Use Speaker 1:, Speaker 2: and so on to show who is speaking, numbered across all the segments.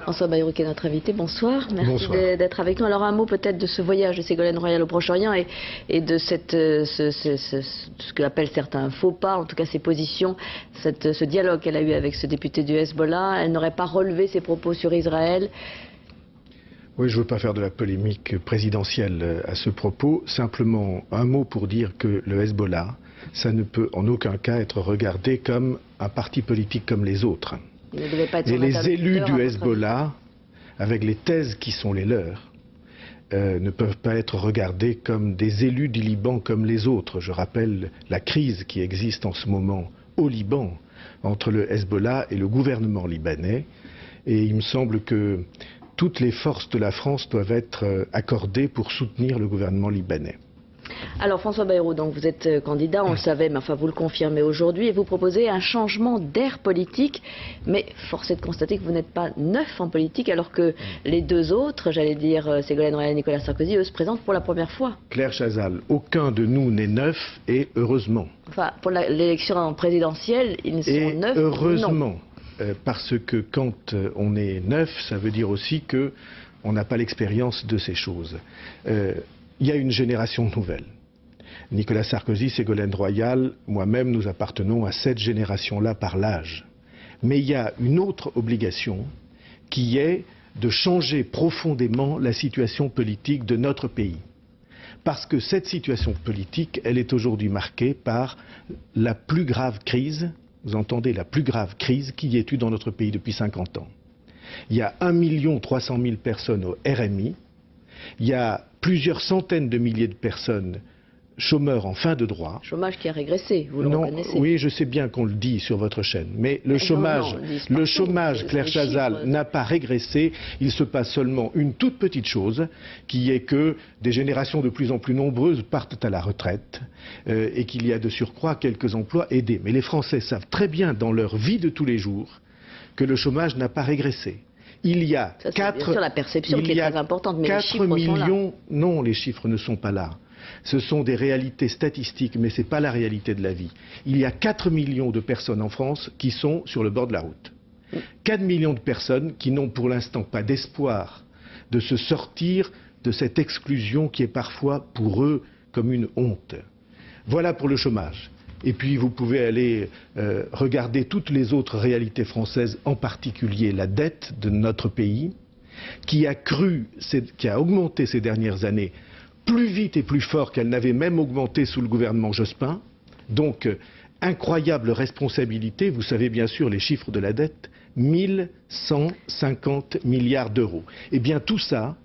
Speaker 1: François Bayrou qui est notre invité, bonsoir. Merci d'être avec nous. Alors un mot peut-être de ce voyage de Ségolène Royal au Proche-Orient et de ce que appellent certains faux pas, en tout cas ses positions, ce dialogue qu'elle a eu avec ce député du Hezbollah. Elle n'aurait pas relevé ses propos sur Israël.
Speaker 2: Oui, je ne veux pas faire de la polémique présidentielle à ce propos. Simplement un mot pour dire que le Hezbollah, ça ne peut en aucun cas être regardé comme un parti politique comme les autres. Et les élus du Hezbollah, avec les thèses qui sont les leurs, ne peuvent pas être regardés comme des élus du Liban comme les autres. Je rappelle la crise qui existe en ce moment au Liban entre le Hezbollah et le gouvernement libanais. Et il me semble que toutes les forces de la France doivent être accordées pour soutenir le gouvernement libanais.
Speaker 1: Alors François Bayrou, donc vous êtes candidat, on le savait, mais enfin vous le confirmez aujourd'hui, et vous proposez un changement d'air politique, mais force est de constater que vous n'êtes pas neuf en politique, alors que les deux autres, j'allais dire Ségolène Royal et Nicolas Sarkozy, eux se présentent pour la première fois.
Speaker 2: Claire Chazal, aucun de nous n'est neuf, et heureusement.
Speaker 1: Enfin, pour l'élection présidentielle, ils sont neufs.
Speaker 2: Heureusement, parce que quand on est neuf, ça veut dire aussi qu'on n'a pas l'expérience de ces choses. Il y a une génération nouvelle. Nicolas Sarkozy, Ségolène Royal, moi-même, nous appartenons à cette génération-là par l'âge. Mais il y a une autre obligation qui est de changer profondément la situation politique de notre pays. Parce que cette situation politique, elle est aujourd'hui marquée par la plus grave crise, vous entendez, la plus grave crise qu'il y ait eu dans notre pays depuis 50 ans. Il y a 1 300 000 personnes au RMI, il y a plusieurs centaines de milliers de personnes chômeurs en fin de droit.
Speaker 1: Chômage qui a régressé, vous le reconnaissez.
Speaker 2: Oui, je sais bien qu'on le dit sur votre chaîne, mais le chômage, Claire Chazal, n'a pas régressé. Il se passe seulement une toute petite chose, qui est que des générations de plus en plus nombreuses partent à la retraite et qu'il y a de surcroît quelques emplois aidés. Mais les Français savent très bien dans leur vie de tous les jours que le chômage n'a pas régressé. Il y a 4
Speaker 1: la perception qui est très importante, mais
Speaker 2: 4 millions, non, les chiffres ne sont pas là. Ce sont des réalités statistiques, mais ce n'est pas la réalité de la vie. Il y a 4 millions de personnes en France qui sont sur le bord de la route. 4 millions de personnes qui n'ont pour l'instant pas d'espoir de se sortir de cette exclusion qui est parfois pour eux comme une honte. Voilà pour le chômage. Et puis vous pouvez aller regarder toutes les autres réalités françaises, en particulier la dette de notre pays, qui a augmenté ces dernières années plus vite et plus fort qu'elle n'avait même augmenté sous le gouvernement Jospin. Donc, incroyable responsabilité, vous savez bien sûr les chiffres de la dette, 1 150 milliards d'euros. Eh bien tout ça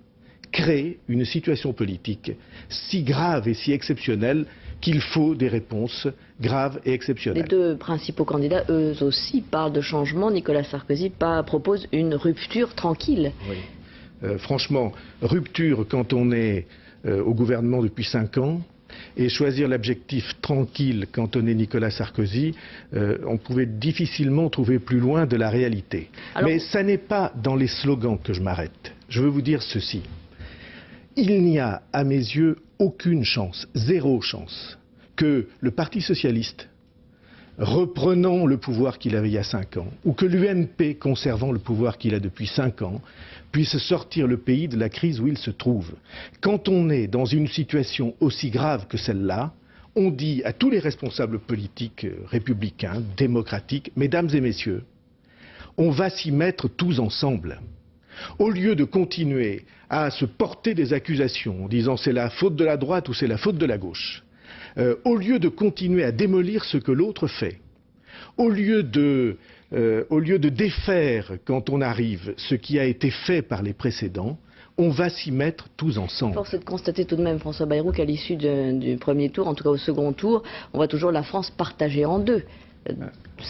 Speaker 2: crée une situation politique si grave et si exceptionnelle qu'il faut des réponses graves et exceptionnelles.
Speaker 1: Les deux principaux candidats, eux aussi, parlent de changement. Nicolas Sarkozy propose une rupture tranquille.
Speaker 2: Oui. Franchement, rupture quand on est au gouvernement depuis 5 ans, et choisir l'adjectif tranquille quand on est Nicolas Sarkozy, on pouvait difficilement trouver plus loin de la réalité. Alors, mais ça n'est pas dans les slogans que je m'arrête. Je veux vous dire ceci. Il n'y a, à mes yeux, aucune chance, zéro chance, que le Parti socialiste, reprenant le pouvoir qu'il avait il y a 5 ans, ou que l'UMP, conservant le pouvoir qu'il a depuis 5 ans, puisse sortir le pays de la crise où il se trouve. Quand on est dans une situation aussi grave que celle-là, on dit à tous les responsables politiques républicains, démocratiques, mesdames et messieurs, on va s'y mettre tous ensemble. Au lieu de continuer à se porter des accusations en disant c'est la faute de la droite ou c'est la faute de la gauche, au lieu de continuer à démolir ce que l'autre fait, au lieu de défaire quand on arrive ce qui a été fait par les précédents, on va s'y mettre tous ensemble.
Speaker 1: Force est de constater tout de même, François Bayrou, qu'à l'issue du premier tour, en tout cas au second tour, on voit toujours la France partagée en deux.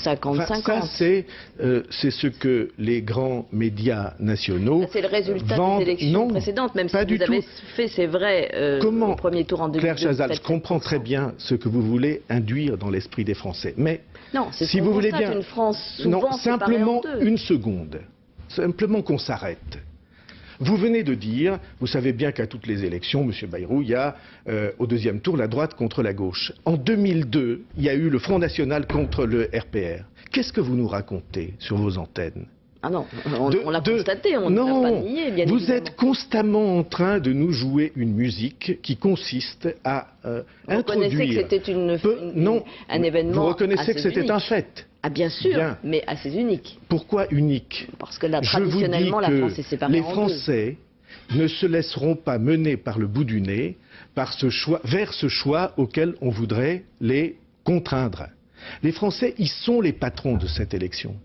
Speaker 1: 50-50.
Speaker 2: Ça, c'est ce que les grands médias nationaux
Speaker 1: c'est le résultat des élections précédentes, même si vous avez fait, c'est vrai, au premier tour en 2002.
Speaker 2: Claire Chazal, je comprends très bien ce que vous voulez induire dans l'esprit des Français. Mais
Speaker 1: non, c'est
Speaker 2: si vous voulez bien,
Speaker 1: une France souvent
Speaker 2: simplement une seconde, simplement qu'on s'arrête. Vous venez de dire, vous savez bien qu'à toutes les élections, M. Bayrou, il y a au deuxième tour la droite contre la gauche. En 2002, il y a eu le Front National contre le RPR. Qu'est-ce que vous nous racontez sur vos antennes?
Speaker 1: Ah non, on l'a constaté, on ne l'a pas nié, bien
Speaker 2: vous
Speaker 1: évidemment.
Speaker 2: êtes constamment en train de nous jouer une musique qui consiste à introduire...
Speaker 1: Vous reconnaissez que c'était un événement
Speaker 2: vous reconnaissez que c'était
Speaker 1: unique.
Speaker 2: un fait.
Speaker 1: Ah bien sûr,
Speaker 2: bien.
Speaker 1: Mais assez unique.
Speaker 2: Pourquoi unique?
Speaker 1: Parce que là, traditionnellement, la France est séparée
Speaker 2: les
Speaker 1: en deux.
Speaker 2: Français ne se laisseront pas mener par le bout du nez vers ce choix auquel on voudrait les contraindre. Les Français, ils sont les patrons de cette élection.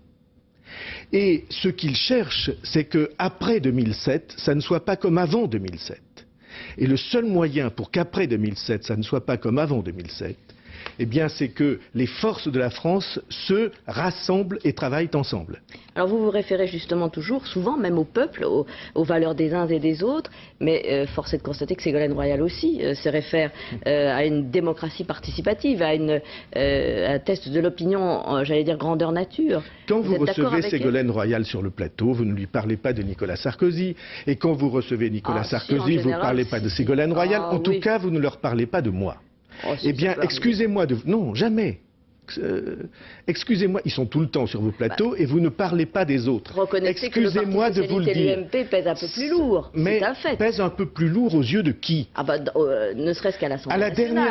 Speaker 2: Et ce qu'ils cherchent, c'est qu'après 2007, ça ne soit pas comme avant 2007. Et le seul moyen pour qu'après 2007, ça ne soit pas comme avant 2007, eh bien, c'est que les forces de la France se rassemblent et travaillent ensemble.
Speaker 1: Alors vous vous référez justement toujours, souvent, même au peuple, aux valeurs des uns et des autres, mais force est de constater que Ségolène Royal aussi se réfère à une démocratie participative, à un test de l'opinion, j'allais dire grandeur nature.
Speaker 2: Quand vous recevez Ségolène Royal sur le plateau, vous ne lui parlez pas de Nicolas Sarkozy, et quand vous recevez Nicolas Sarkozy, vous ne parlez pas de Ségolène Royal, en tout cas, vous ne leur parlez pas de moi.
Speaker 1: Oh,
Speaker 2: eh bien, excusez-moi de... Non, jamais. Excusez-moi, ils sont tout le temps sur vos plateaux et vous ne parlez pas des autres.
Speaker 1: Reconnaissez que le Parti socialiste et l'UMP pèsent un peu plus lourd.
Speaker 2: Mais pèsent un peu plus lourd aux yeux de qui?
Speaker 1: Ne serait-ce qu'à l'Assemblée nationale.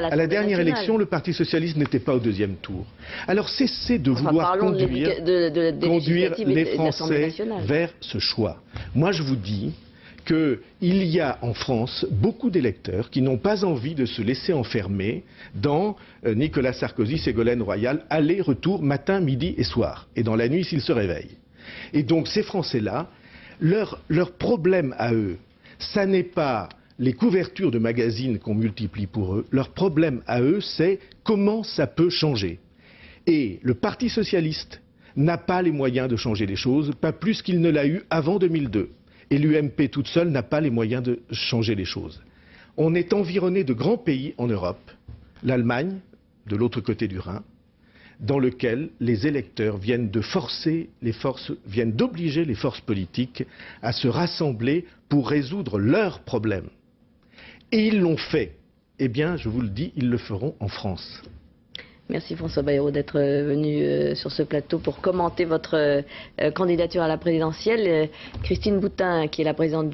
Speaker 2: À la dernière élection, le Parti socialiste n'était pas au deuxième tour. Alors cessez de vouloir conduire les Français vers ce choix. Moi, je vous dis qu'il y a en France beaucoup d'électeurs qui n'ont pas envie de se laisser enfermer dans Nicolas Sarkozy, Ségolène Royal, aller-retour matin, midi et soir, et dans la nuit s'ils se réveillent. Et donc ces Français-là, leur problème à eux, ça n'est pas les couvertures de magazines qu'on multiplie pour eux, leur problème à eux, c'est comment ça peut changer. Et le Parti socialiste n'a pas les moyens de changer les choses, pas plus qu'il ne l'a eu avant 2002. Et l'UMP toute seule n'a pas les moyens de changer les choses. On est environné de grands pays en Europe, l'Allemagne, de l'autre côté du Rhin, dans lequel les électeurs viennent d'obliger les forces politiques à se rassembler pour résoudre leurs problèmes. Et ils l'ont fait. Eh bien, je vous le dis, ils le feront en France.
Speaker 1: Merci François Bayrou d'être venu sur ce plateau pour commenter votre candidature à la présidentielle. Christine Boutin, qui est la présidente